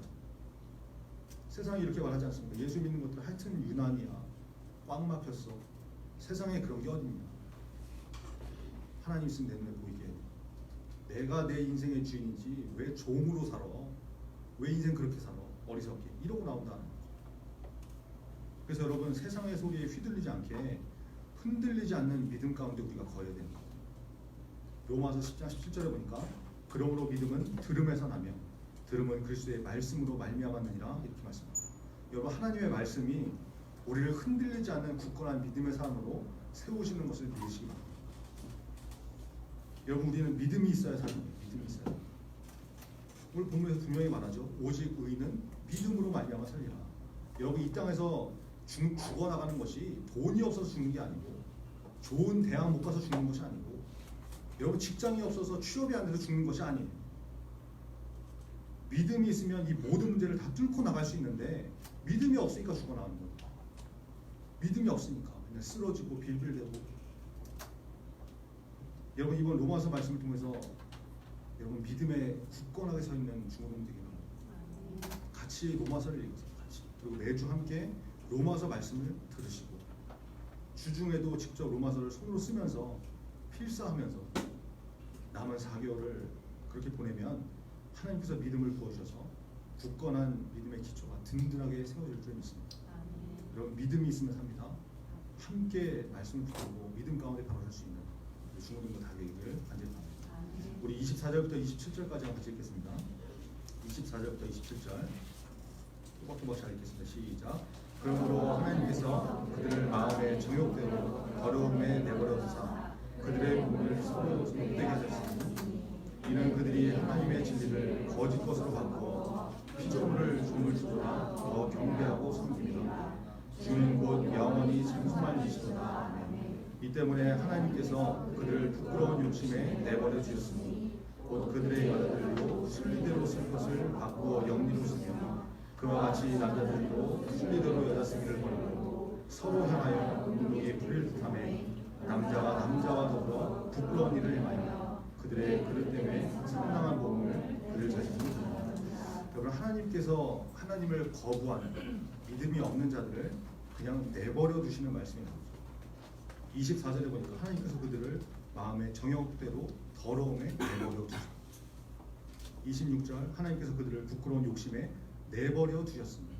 세상이 이렇게 말하지 않습니까? 예수 믿는 것들 하여튼 유난이야. 꽉 막혔어. 세상에 그런 게 어딨냐. 하나님 있으면 내 눈에 보이게 해. 내가 내 인생의 주인이지 왜 종으로 살아. 왜 인생 그렇게 살아. 어리석게. 이러고 나온다는 거죠. 그래서 여러분 세상의 소리에 휘둘리지 않게 흔들리지 않는 믿음 가운데 우리가 거해야 되는 거예요. 로마서 10장 17절에 보니까 그러므로 믿음은 들음에서 나며 들음은 그리스도의 말씀으로 말미암았느니라 이렇게 말씀합니다. 여러분 하나님의 말씀이 우리를 흔들리지 않는 굳건한 믿음의 사람으로 세우시는 것을 믿으시기 바랍니다. 여러분 우리는 믿음이 있어야 사는 거예요. 믿음이 있어야 돼요. 오늘 본문에서 분명히 말하죠. 오직 의인은 믿음으로 말미암아 살리라. 여러분 이 땅에서 죽어나가는 것이 돈이 없어서 죽는 게 아니고 좋은 대학 못 가서 죽는 것이 아니고 여러분 직장이 없어서 취업이 안 돼서 죽는 것이 아니에요. 믿음이 있으면 이 모든 문제를 다 뚫고 나갈 수 있는데 믿음이 없으니까 죽어나가는 거예요. 믿음이 없으니까 그냥 쓰러지고 빌빌대고. 여러분 이번 로마서 말씀을 통해서 여러분 믿음에 굳건하게 서 있는 중고등 되기 바랍니다. 같이 로마서를 읽으세요. 같이. 그리고 매주 함께 로마서 말씀을 들으시고 주중에도 직접 로마서를 손으로 쓰면서 필사하면서 남은 4개월을 그렇게 보내면 하나님께서 믿음을 부어주셔서 굳건한 믿음의 기초가 든든하게 세워질 줄 믿습니다. 여러분 믿음이 있으면 삽니다. 함께 말씀을 붙들고 믿음 가운데 바로설 수 있는 중고등부 다 되기를 간절히 바랍니다. 우리 24절부터 27절까지 같이 읽겠습니다. 24절부터 27절 또박또박 잘 읽겠습니다. 시작. 그러므로 하나님께서 그들을 마음의 정욕대로 더러움에 내버려 두사 그들의 몸을 서로 못되게 하셨으니 이는 그들이 하나님의 진리를 거짓 것으로 바꾸어 피조물을 주물 주도나 더 경배하고 섬깁니다. 주는 곧 영원히 장수만 이시도다. 이 때문에 하나님께서 그들을 부끄러운 욕심에 내버려 주셨으니 곧 그들의 여자들로 순리대로 쓸 것을 바꾸어 영리로 쓰며 그와 같이 남자들도 순리대로 여자 쓰기를 버리고 서로 향하여 운동에 불일 듯하며 남자가 남자와 더불어 부끄러운 일을 행하여 그들의 그릇 때문에 상당한 보응을 그들 자신이 줍니다. 여러분, 하나님께서 하나님을 거부하는 믿음이 없는 자들을 그냥 내버려 두시는 말씀이 나오죠. 24절에 보니까 하나님께서 그들을 마음의 정욕대로 더러움에 내버려 두셨습니다. 26절 하나님께서 그들을 부끄러운 욕심에 내버려 두셨습니다.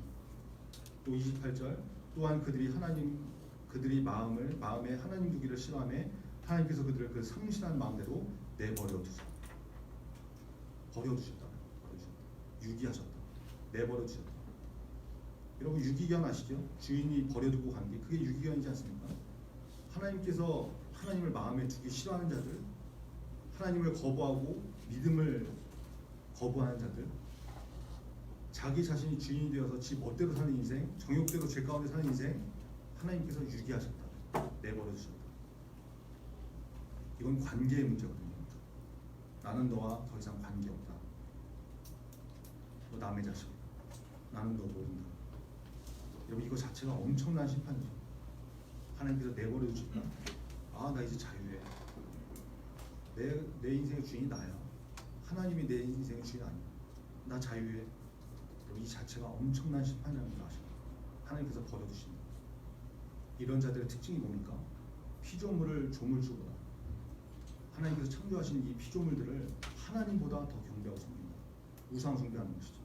또 28절 또한 그들이 마음에 하나님 두기를 싫어하며 하나님께서 그들을 그 성실한 마음대로 내버려 두셨다. 버려두셨다. 유기하셨다. 내버려 두셨다. 여러분, 유기견 아시죠? 주인이 버려두고 간 게 그게 유기견이지 않습니까? 하나님께서 하나님을 마음에 두기 싫어하는 자들, 하나님을 거부하고 믿음을 거부하는 자들, 자기 자신이 주인이 되어서 지 멋대로 사는 인생, 정욕대로 죄 가운데 사는 인생, 하나님께서 유기하셨다. 내버려 두셨다. 이건 관계의 문제거든요. 나는 너와 더 이상 관계없다. 너 남의 자식, 나는 너 모른다. 여러분, 이거 자체가 엄청난 심판이죠. 하나님께서 내버려 두셨다. 아, 나 이제 자유해. 내 인생의 주인이 나야. 하나님이 내 인생의 주인 아니야. 나 자유해. 여러분, 이 자체가 엄청난 심판이라는 걸 아십니까? 하나님께서 버려두십니다. 이런 자들의 특징이 뭡니까? 피조물을 조물주보다 하나님께서 창조하신 이 피조물들을 하나님보다 더 경배하고 섬깁니다. 우상 숭배하는 것이죠.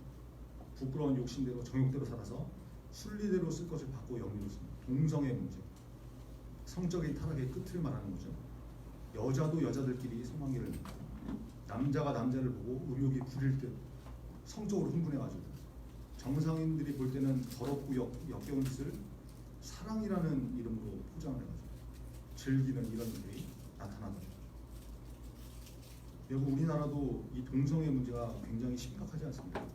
부끄러운 욕심대로 정욕대로 살아서 순리대로 쓸 것을 받고 영리로 씁니다. 동성의 문제, 성적인 타락의 끝을 말하는 거죠. 여자도 여자들끼리 성관계를 맺고, 남자가 남자를 보고 의욕이 부릴 때 성적으로 흥분해가지고 정상인들이 볼 때는 더럽고 역겨운 짓을 사랑이라는 이름으로 포장을 해가지고 즐기는 이런 일들이 나타나다. 여러분, 우리나라도 이 동성애 문제가 굉장히 심각하지 않습니까?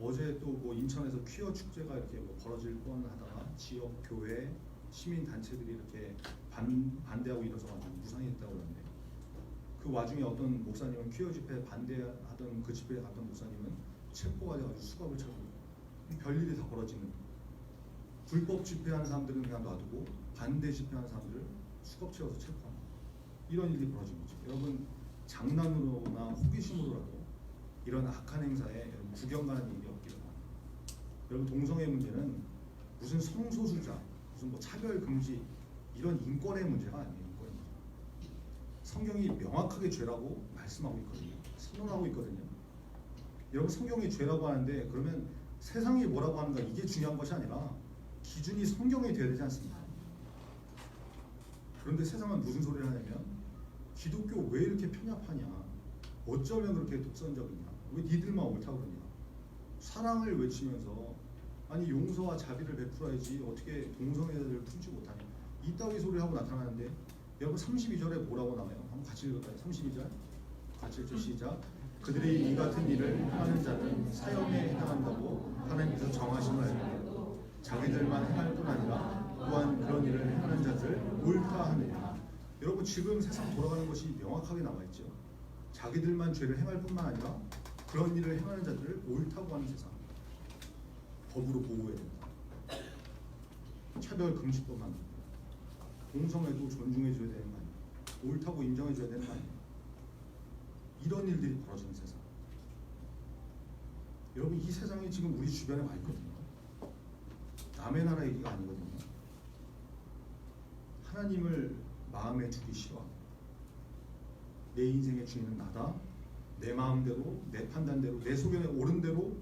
어제 또 뭐 인천에서 퀴어 축제가 이렇게 뭐 벌어질 뻔하다가 지역 교회 시민 단체들이 이렇게 반대하고 일어서가지고 무산했다고 그러는데, 그 와중에 어떤 목사님은 퀴어 집회 반대하던 그 집회에 갔던 목사님은 체포가 돼가지고 수갑을 차고 별일이 다 벌어지는, 불법 집회하는 사람들은 그냥 놔두고 반대 집회하는 사람들을 수갑 채워서 체포하는 이런 일이 벌어진 거죠. 여러분, 장난으로나 호기심으로라도 이런 악한 행사에 여러분 구경 가는 일이 없기를 바랍니다. 여러분, 동성애 문제는 무슨 성소수자, 무슨 뭐 차별 금지 이런 인권의 문제가 아니에요. 인권의 문제. 성경이 명확하게 죄라고 말씀하고 있거든요. 선언하고 있거든요. 여러분, 성경이 죄라고 하는데 그러면 세상이 뭐라고 하는가 이게 중요한 것이 아니라 기준이 성경이 돼야 되지 않습니까? 그런데 세상은 무슨 소리를 하냐면 기독교 왜 이렇게 편협하냐, 어쩌면 그렇게 독선적이냐, 왜 니들만 옳다고 그러냐, 사랑을 외치면서 아니 용서와 자비를 베풀어야지 어떻게 동성애자들을 품지 못하냐, 이따위 소리를 하고 나타나는데, 여러분 32절에 뭐라고 나와요? 한번 같이 읽을까요? 32절 같이 읽죠. 시작. 그들이 이 같은 일을 행하는 자는 사형에 해당한다고 하나님께서 정하심을 알고 자기들만 행할 뿐 아니라 또한 그런 일을 행하는 자들 옳다 하느냐. 여러분, 지금 세상 돌아가는 것이 명확하게 나와 있죠. 자기들만 죄를 행할 뿐만 아니라 그런 일을 행하는 자들을 옳다고 하는 세상. 법으로 보호해야 된다. 차별 금지법만, 동성애도 존중해줘야 되는 거 아니에요? 옳다고 인정해줘야 되는 거 아니에요? 이런 일들이 벌어지는 세상. 여러분, 이 세상이 지금 우리 주변에 와 있거든요. 남의 나라 얘기가 아니거든요. 하나님을 마음에 두기 싫어하고, 내 인생의 주인은 나다, 내 마음대로, 내 판단대로, 내 소견에 옳은 대로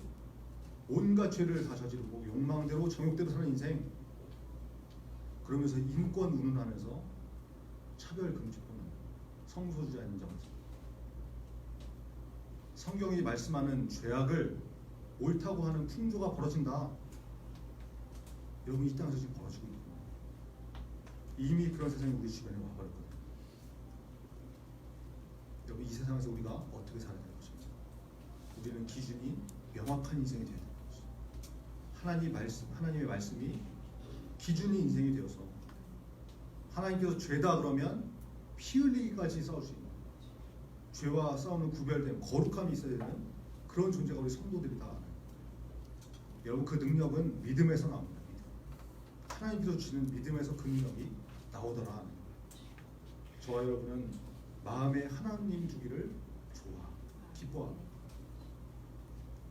온갖 죄를 다 저지르고 욕망대로 정욕대로 사는 인생. 그러면서 인권 운운하면서 차별금지법만, 성소수자 인정하지. 성경이 말씀하는 죄악을 옳다고 하는 풍조가 벌어진다. 여러분, 이 땅에서 지금 벌어지고 있거든요. 이미 그런 세상이 우리 주변에 와버렸거든요. 여러분, 이 세상에서 우리가 어떻게 살아야 될 것인지, 우리는 기준이 명확한 인생이 되어야 되는 것이죠. 하나님의 말씀이 기준이 인생이 되어서 하나님께서 죄다 그러면 피 흘리기까지 싸울 수 있는, 죄와 싸우는 구별된 거룩함이 있어야 되는 그런 존재가 우리 성도들이 다 알아요. 여러분, 그 능력은 믿음에서 나옵니다. 하나님께서 주시는 믿음에서 그 능력이 나오더라. 저와 여러분은 마음에 하나님 두기를 좋아, 기뻐하고,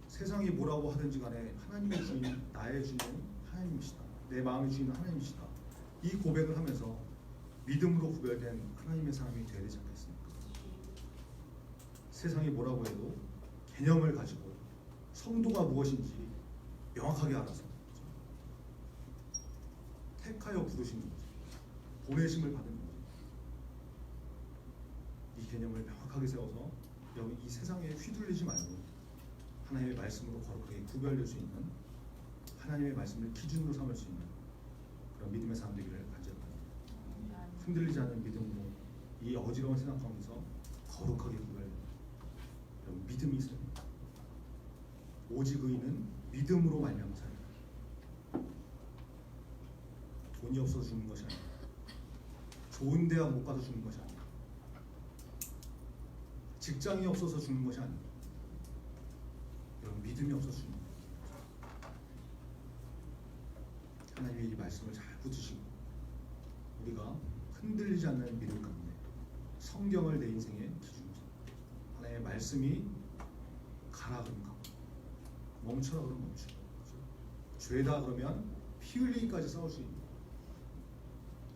세상이 뭐라고 하든지 간에 하나님의 주인, 나의 주인은 하나님이시다. 내 마음의 주인은 하나님이시다. 이 고백을 하면서 믿음으로 구별된 하나님의 사람이 되어야 되지 않겠습니까? 세상이 뭐라고 해도 개념을 가지고 성도가 무엇인지 명확하게 알아서 택하여 부르신 거지, 보내심을 받은 거지. 이 개념을 명확하게 세워서 여기 이 세상에 휘둘리지 말고 하나님의 말씀으로 거룩하게 구별될 수 있는, 하나님의 말씀을 기준으로 삼을 수 있는 그런 믿음의 사람 되기를 간절히 바랍니다. 흔들리지 않는 믿음으로 이 어지러운 세상 가운데서 거룩하게 구별되는 그런 믿음이 있어야 됩니다. 오직 의인은 믿음으로 말미암아 살리라. 돈이 없어서 죽는 것이 아니라, 좋은 대학 못 가서 죽는 것이 아니라, 직장이 없어서 죽는 것이 아니라, 이런 믿음이 없어서 죽는 거예요. 하나님의 이 말씀을 잘 붙드시고 우리가 흔들리지 않는 믿음 가운데 성경을 내 인생의 기준으로, 하나님의 말씀이 가라 그러면 가고, 멈춰라 그러면 멈추고, 죄다 그러면 피 흘리기까지 싸울 수 있는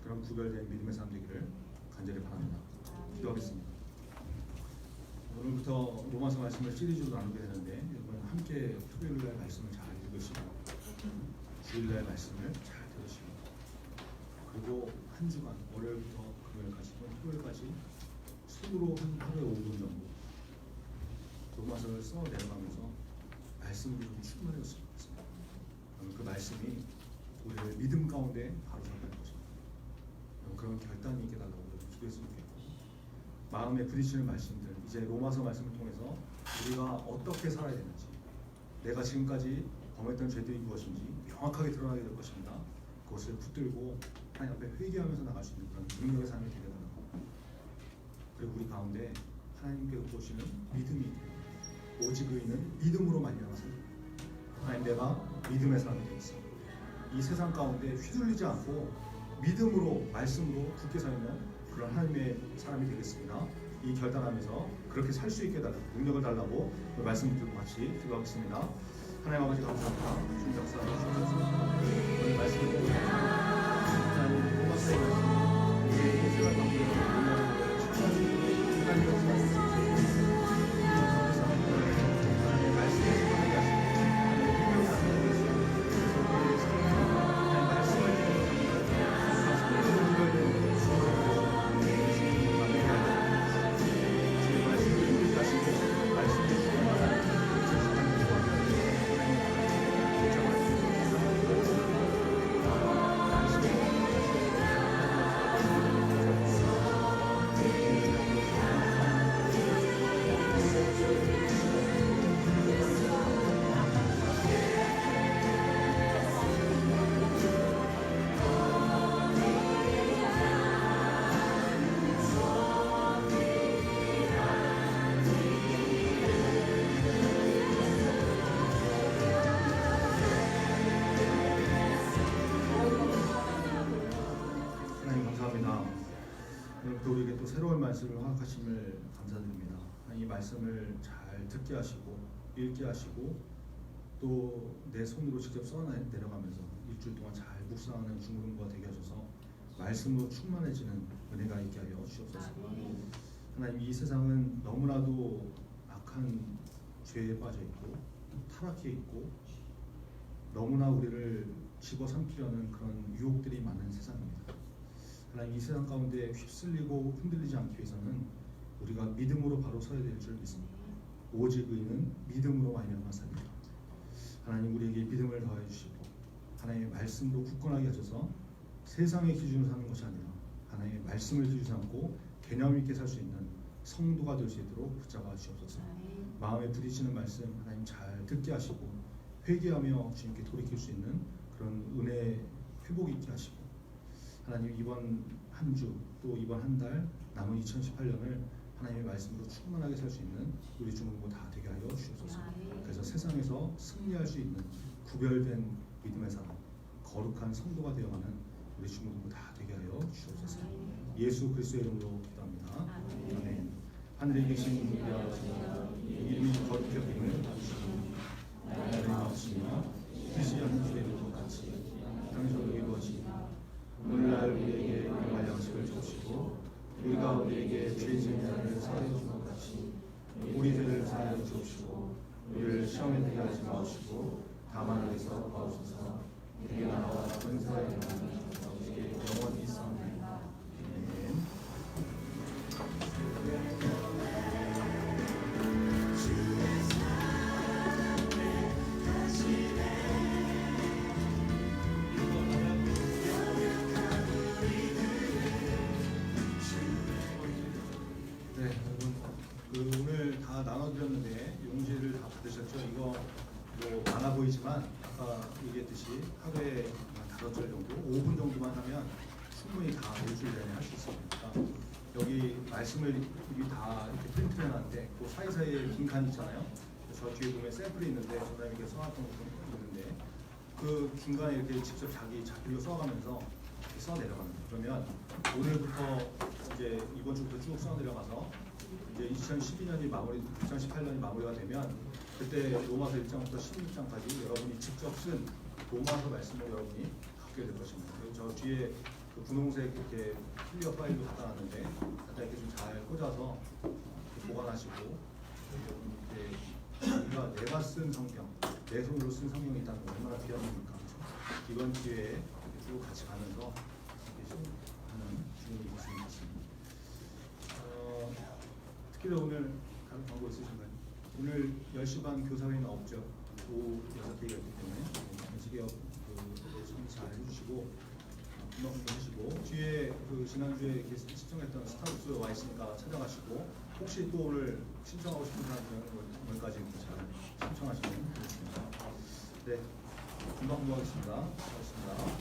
그런 구별된 믿음의 사람 되기를 간절히 바랍니다. 기도하겠습니다. 오늘부터 로마서 말씀을 시리즈로 나누게 되는데, 여러분 함께 토요일날 말씀을 잘 읽으시고 주일날 말씀을 잘 들으시고, 그리고 한 주간 월요일부터 금요일까지, 토요일까지 손으로 한 하루에 5분 정도 로마서를 써 내려가면서 말씀으로 좀 충만해졌으면 좋겠습니다. 그 말씀이 우리를 믿음 가운데 바로잡는 것입니다. 그런 결단이 있게 달라고 기도했으면 좋겠고, 마음에 부딪히는 말씀들, 이제 로마서 말씀을 통해서 우리가 어떻게 살아야 되는지, 내가 지금까지 범했던 죄들이 무엇인지 명확하게 드러나게 될 것입니다. 그것을 붙들고 하나님 앞에 회개하면서 나갈 수 있는 그런 능력의 삶이 되게 달라고, 그리고 우리 가운데 하나님께서 보시는 믿음이 있게, 오직 의인은 믿음으로 말미암아 살리라. 하나님, 내가 믿음의 사람이 되겠어. 이 세상 가운데 휘둘리지 않고 믿음으로, 말씀으로 굳게 살면 그런 하나님의 사람이 되겠습니다. 이 결단하면서 그렇게 살 수 있게 달라고, 능력을 달라고 말씀 듣고 같이 기도하겠습니다. 하나님 아버지 감사합니다. 주님 역사 주셔서 오늘 말씀을 보고 하나님 로마서의 말씀, 우리의 인생을 바꾸는 하나님 역사, 우리에게 또 새로운 말씀을 허락하심을 감사드립니다. 이 말씀을 잘 듣게 하시고 읽게 하시고 또 내 손으로 직접 써내려가면서 일주일 동안 잘 묵상하는 중보동부가 되게 하셔서 말씀으로 충만해지는 은혜가 있게 하여 주옵소서. 하나님, 이 세상은 너무나도 악한 죄에 빠져 있고 타락해 있고 너무나 우리를 집어삼키려는 그런 유혹들이 많은 세상입니다. 하나님, 이 세상 가운데 휩쓸리고 흔들리지 않기 위해서는 우리가 믿음으로 바로 서야 될 줄 믿습니다. 오직 의인은 믿음으로 말미암아 삽니다. 하나님, 우리에게 믿음을 더해 주시고 하나님의 말씀으로 굳건하게 하셔서 세상의 기준으로 사는 것이 아니라 하나님의 말씀을 기준 삼고 개념 있게 살 수 있는 성도가 될 수 있도록 붙잡아 주옵소서. 마음에 부딪히는 말씀 하나님 잘 듣게 하시고 회개하며 주님께 돌이킬 수 있는 그런 은혜 회복 있게 하시고, 하나님, 이번 한 주 또 이번 한 달 남은 2018년을 하나님의 말씀으로 충만하게 살 수 있는 우리 중보동부 다 되게 하여 주옵소서. 그래서 세상에서 승리할 수 있는 구별된 믿음의 사람, 거룩한 성도가 되어가는 우리 친구들 다 되게 하여 주옵소서. 예수 그리스도의 이름으로 기도합니다. 아멘. 하늘에 계신 우리 아버지, 이름이 거룩히 여김을 받으시니 나라의 마음이나 뜻이 하는 주의 것 같이 당신으로 이루어지니 오늘날 우리에게 일용할 양식을 주시고 우리가 우리에게 죄 지은 자를 사하여 준 것 같이 우리들을 사하여 주옵시고 우리를 시험에 들게 하지 마옵시고 다만 우리에서 가옵소서. 우리 나라와 권세와 영광이 아버지께 영원히 있사옵나이다. 아멘. 네, 여러분 오늘 다 나눠드렸는데 용지를 다 받으셨죠? 이거 뭐 많아 보이지만 아까 얘기했듯이 하루에 한 5절 정도, 5분 정도만 하면 충분히 다 일주일 내내 할 수 있습니다. 여기 말씀을 여기 다 이렇게 프린트를 해놨는데 그 사이사이에 빈 칸 있잖아요. 저 뒤에 보면 샘플이 있는데 전담이게 써놨던 것도 있는데 그 중간에 이렇게 직접 자기 자필로 써가면서 이렇게 써 내려갑니다. 그러면 오늘부터 이제 이번 주부터 쭉 써 내려가서 이제 2012년이 마무리, 2018년이 마무리가 되면 그때 로마서 1장부터 16장까지 여러분이 직접 쓴 로마서 말씀을 여러분이 갖게 될 것입니다. 그리고 저 뒤에 그 분홍색 이렇게 클리어 파일도 갖다 놨는데 갖다 이렇게 좀 잘 꽂아서 이렇게 보관하시고 여러분 이렇게 우리가 내가 쓴 성경, 내 손으로 쓴 성경이 있다는 거 얼마나 귀한 겁니까? 그렇죠? 이번 기회에 이렇게 쭉 같이 가면서 이렇게 하는 주님이 있으신 것 같습니다. 특히 오늘 다른 광고 있으신가요? 오늘 10시 반 교사회는 없죠. 오후 6개가 있기 때문에 안식에 잘 해주시고 금방 해주시고 뒤에 그 지난주에 이렇게 신청했던 스타벅스 와 있으니까 찾아가시고 혹시 또 오늘 신청하고 싶은 사람들은 오늘까지 잘 신청하시면 되겠습니다. 네, 금방 하겠습니다. 고맙습니다.